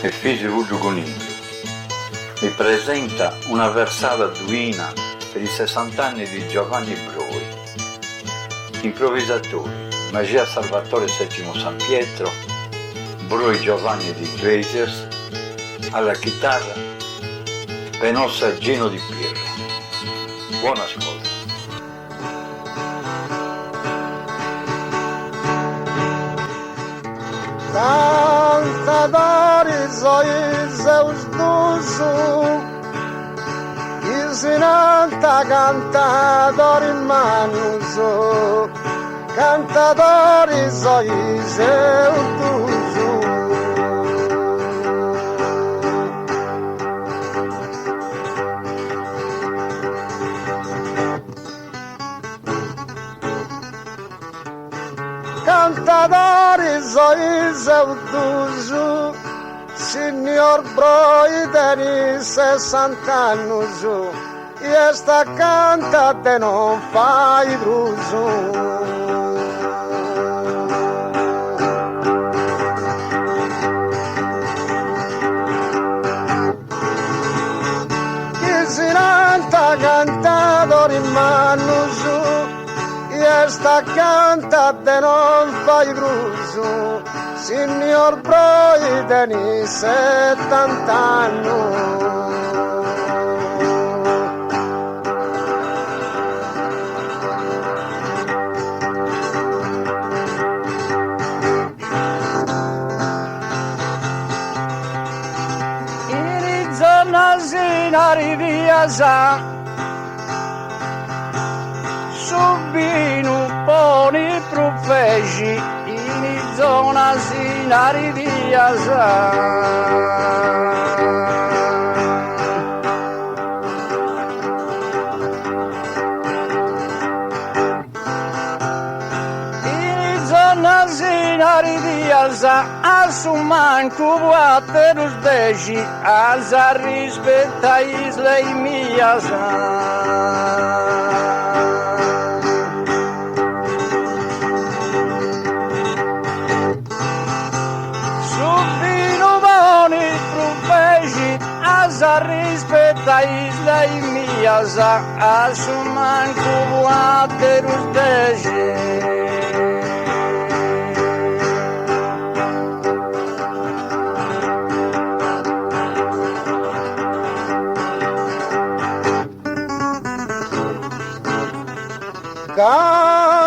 e figlio Uggio Coniglio. Mi presenta una versata duina per i 60 anni di Giovanni Broi. Improvvisatori: Magia Salvatore VII San Pietro, Broi Giovanni di Iglesias, alla chitarra Venosa Gino Di Piero. Buon ascolto. Cantadores, olhos aos duzo, isinanta cantador manuso, cantadores, olhos aos duzo. Cantadores, olhos ao duzo, Signor Broi deni 60 anos, e esta canta non fai druso. Isinanta cantador in manuso, esta canta de non fai gruso, Signor Broi deni 70 anni. In zona sinari viasa, subino poni profegi in zona sinari viasa. In zona sinari viasa, assuman cubuate dos degi, alza rispetta isle miasa. A rispetta isla miasa, assuman cubuate dos degi.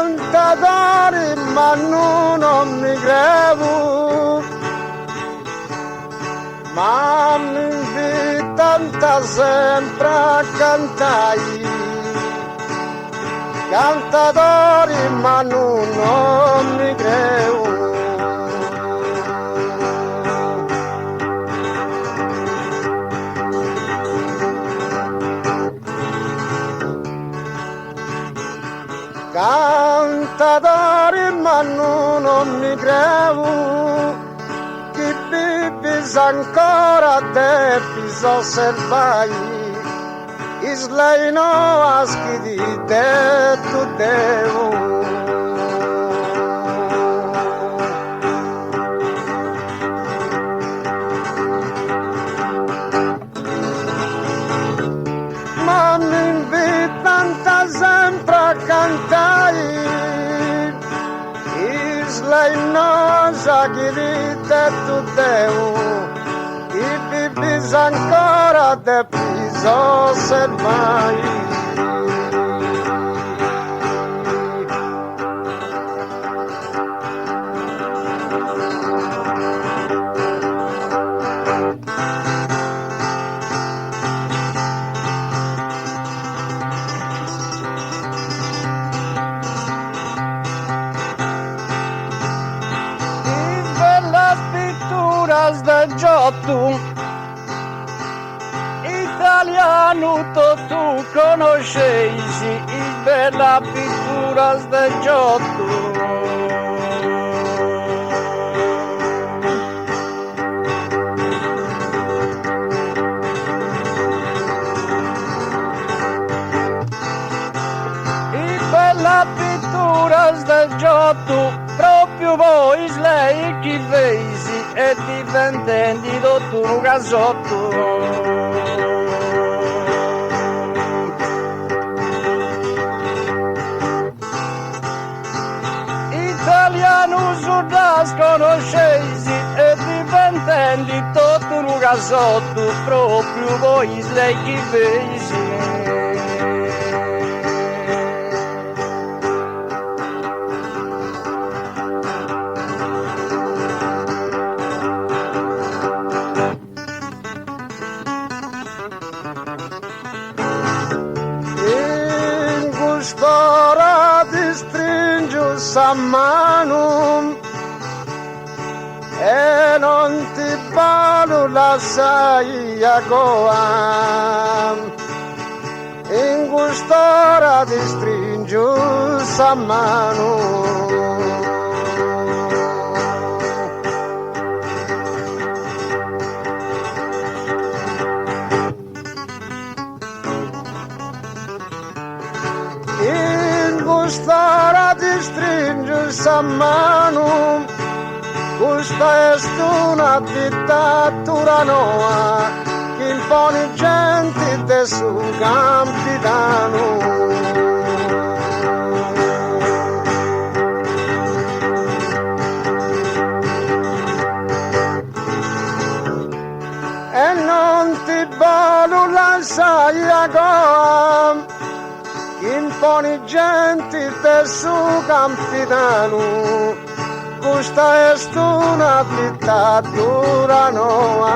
Cantadori ma non mi crevo, ma mi invitanta sempre a cantare. Cantadori ma non mi crevo. Cantadori ma non mi crevo, chi vivis ancora debis osservai, islei no aschi di te tu devo. Ma mi invitanta sempre a cantare, islei nosa che di te tu devo, e vivis ancora debis osservai. Del Giotto italiano tu conoscesi, il bella pittura del Giotto. Il bella pittura del Giotto, proprio voi lei chi vesi, e diventando tutto un casotto. Italiano su da sconoscesi e diventando tutto un casotto, proprio voi sleghi vesi. Ora ti stringo sa mano e non ti valo la saia goa. In quest'ora ti stringo sa mano. Quest'ora ti stringe sa mano, questa è una dittatura nuova che impone gente te su capitano. E non ti valo la saia goa, imponi gente te su capitano, questa è una dittatura nuova.